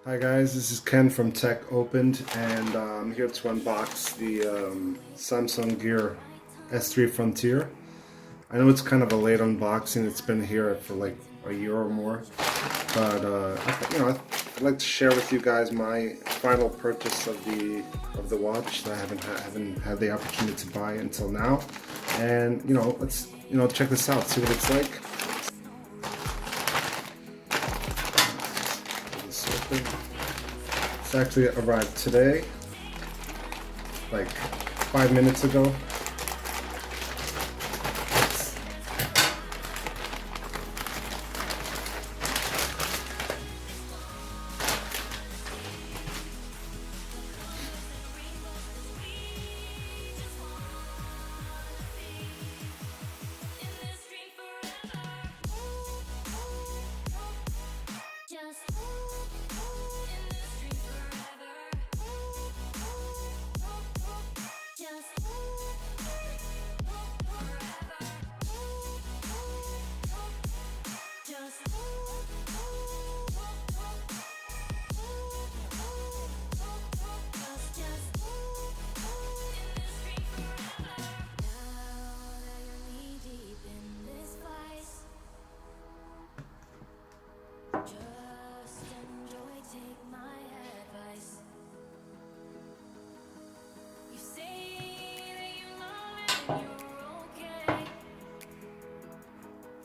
Hi guys, this is Ken from Tech Opened, and I'm here to unbox the Samsung Gear S3 Frontier. I know it's kind of a late unboxing, it's been here for like a year or more, but I'd like to share with you guys my final purchase of the watch that I haven't had the opportunity to buy until now, and let's check this out, see what it's like. This open. It's actually arrived today, like 5 minutes ago.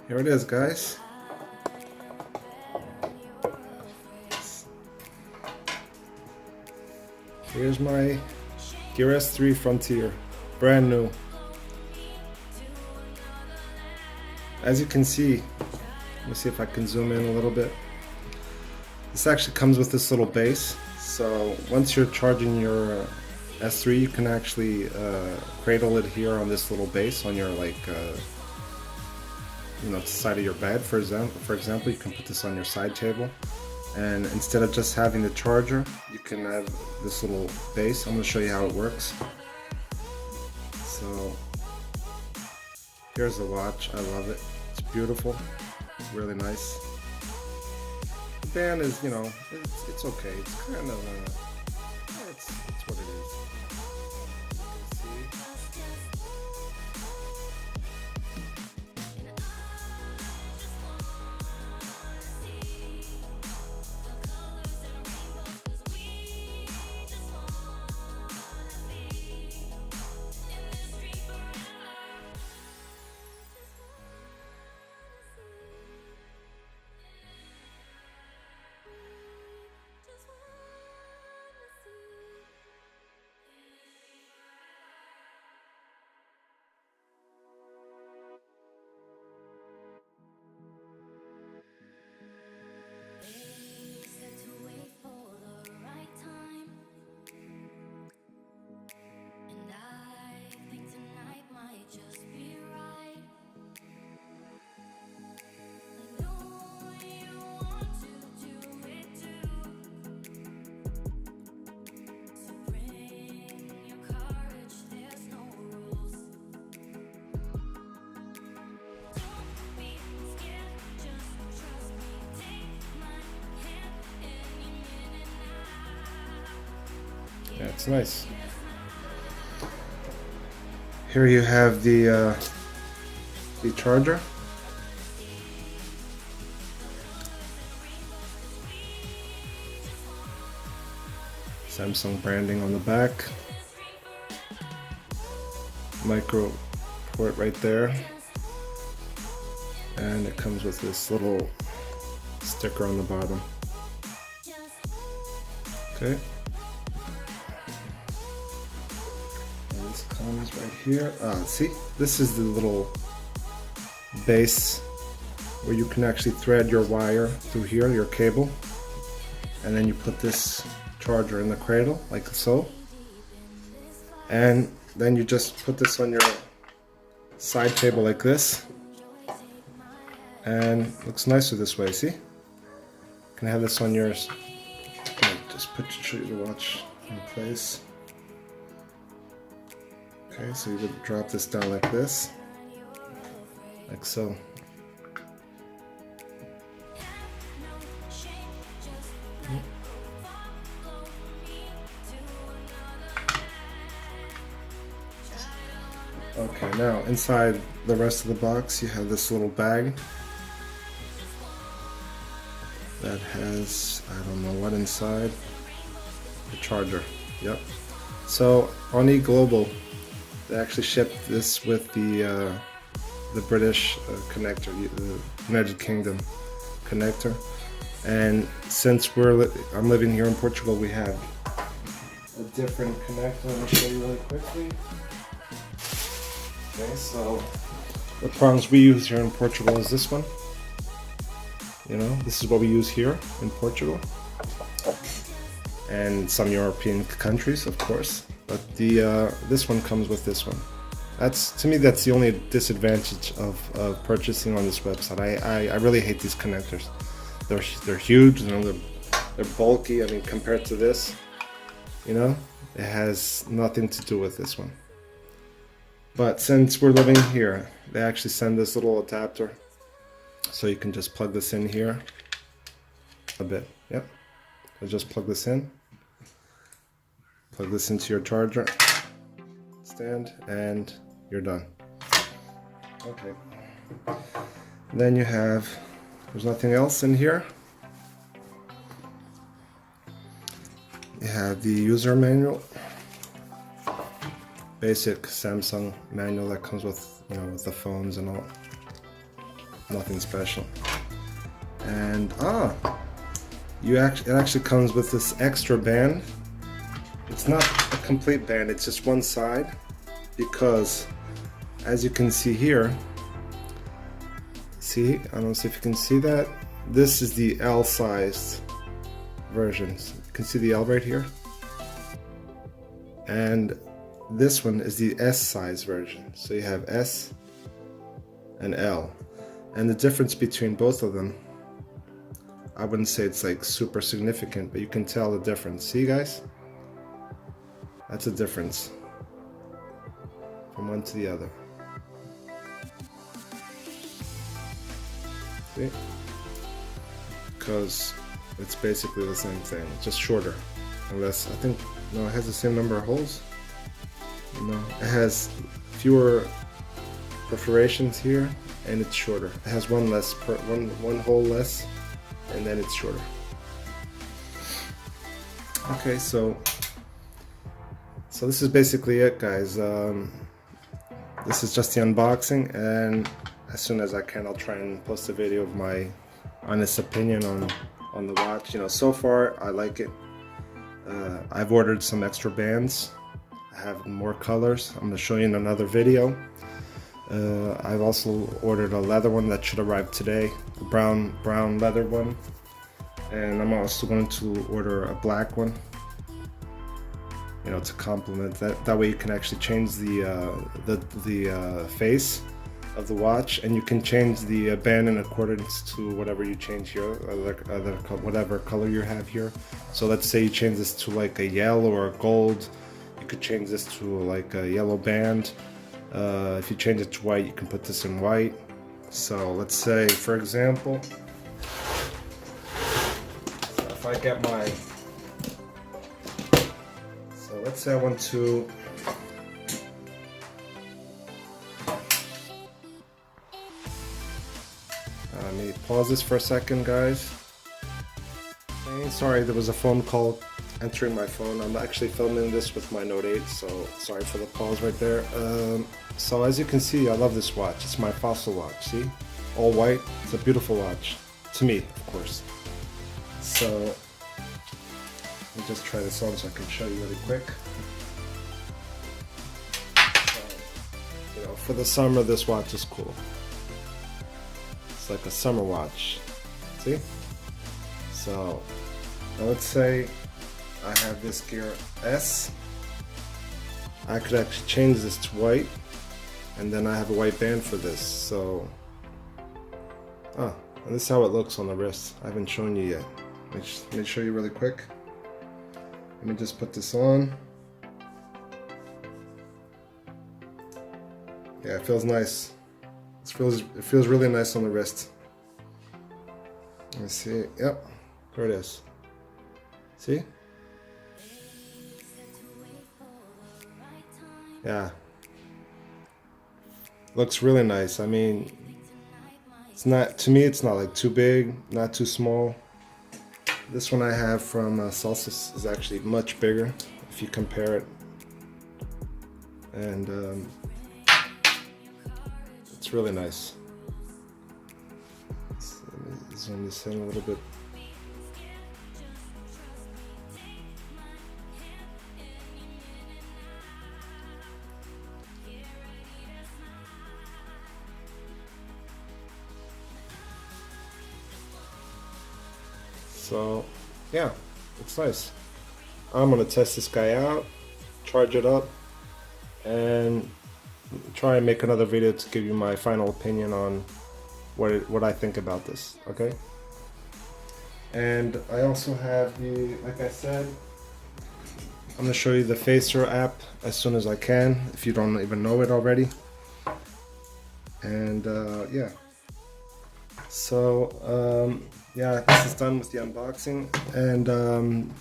Here it is, guys. Here's my Gear S3 Frontier, brand new. As you can see, let me see if I can zoom in a little bit. This actually comes with this little base. So once you're charging your S3, you can actually cradle it here on this little base on your the side of your bed. For example, you can put this on your side table, and instead of just having the charger, you can have this little base. I'm going to show you how it works. So here's the watch. I love it. It's beautiful, really nice. The band is, it's okay. It's kind of it's what it is. You can see. Yeah, it's nice. Here you have the charger. Samsung branding on the back. Micro port right there. And it comes with this little sticker on the bottom. Okay. This comes right here. See, this is the little base where you can actually thread your wire through here, your cable, and then you put this charger in the cradle like so, and then you just put this on your side table like this, and it looks nicer this way. See, you can have this on yours. Just put your watch in place. Okay, so you would drop this down like this, like so. Okay, now inside the rest of the box you have this little bag that has, I don't know what inside, the charger. Yep. So on eGlobal, they actually shipped this with the British connector, the United Kingdom connector. And since I'm living here in Portugal, we have a different connector. Let me show you really quickly. Okay, so the prongs we use here in Portugal is this one. You know, this is what we use here in Portugal and some European countries, of course. But this one comes with this one. To me, that's the only disadvantage of purchasing on this website. I really hate these connectors. They're huge, you know, they're bulky. I mean, compared to this, you know, it has nothing to do with this one. But since we're living here, they actually send this little adapter, so you can just plug this in here a bit. Yep. So just plug this in. Plug this into your charger stand, and you're done. Okay. Then you have, there's nothing else in here. You have the user manual, basic Samsung manual that comes with, you know, with the phones and all. Nothing special. And it actually comes with this extra band. It's not a complete band, it's just one side, because as you can see here, I don't know if you can see that, this is the L sized version. You can see the L right here, and this one is the S size version. So you have S and L, and the difference between both of them, I wouldn't say it's like super significant, but you can tell the difference. See, guys? That's a difference from one to the other. See? Because it's basically the same thing, just shorter. Unless, I think, no, it has the same number of holes. No, it has fewer perforations here, and it's shorter. It has one hole less, and then it's shorter. Okay, so this is basically it, guys. This is just the unboxing, and as soon as I can, I'll try and post a video of my honest opinion on the watch. You know, so far I like it. I've ordered some extra bands. I have more colors. I'm going to show you in another video. I've also ordered a leather one that should arrive today, the brown leather one, and I'm also going to order a black one, you know, to complement that. That way you can actually change the face of the watch, and you can change the band in accordance to whatever you change here, whatever color you have here. So let's say you change this to like a yellow or a gold, you could change this to like a yellow band. If you change it to white, you can put this in white. So let's say, for example, if I get my, so let's say I want to, let me pause this for a second, guys. Okay, sorry, there was a phone call entering my phone. I'm actually filming this with my Note 8, so sorry for the pause right there. So as you can see, I love this watch. It's my Fossil watch, see? All white. It's a beautiful watch. To me, of course. So, let me just try this on so I can show you really quick. So, you know, for the summer, this watch is cool. It's like a summer watch. See? So, now let's say I have this gear S. I could actually change this to white, and then I have a white band for this. So, and this is how it looks on the wrist. I haven't shown you yet. Let me show you really quick. Let me just put this on. Yeah, it feels nice. It feels really nice on the wrist. Let me see. Yep, there it is. See? Yeah. Looks really nice. I mean, it's not, to me, it's not like too big, not too small. This one I have from Celsius is actually much bigger if you compare it. And it's really nice. Let me zoom this in a little bit. So, yeah, it's nice. I'm gonna test this guy out, charge it up, and try and make another video to give you my final opinion on what I think about this. Okay. And I also have the, like I said, I'm gonna show you the Facer app as soon as I can, if you don't even know it already. And yeah. So yeah, this is done with the unboxing, and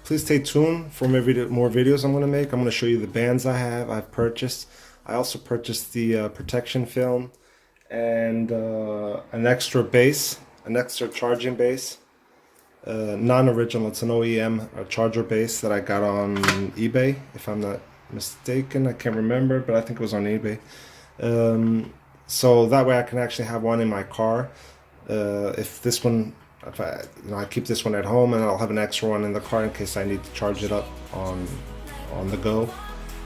please stay tuned for more videos I'm going to make. I'm going to show you the bands I've purchased. I also purchased the protection film and an extra base, an extra charging base, non-original. It's an OEM charger base that I got on eBay, if I'm not mistaken. I can't remember, but I think it was on eBay. So that way I can actually have one in my car. If I keep this one at home, and I'll have an extra one in the car in case I need to charge it up on the go.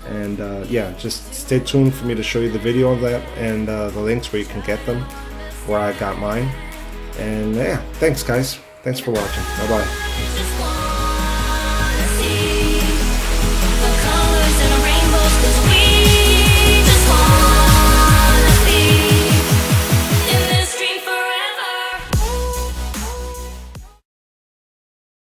And yeah, just stay tuned for me to show you the video of that and the links where you can get them, where I got mine. And yeah, thanks guys. Thanks for watching. Bye bye.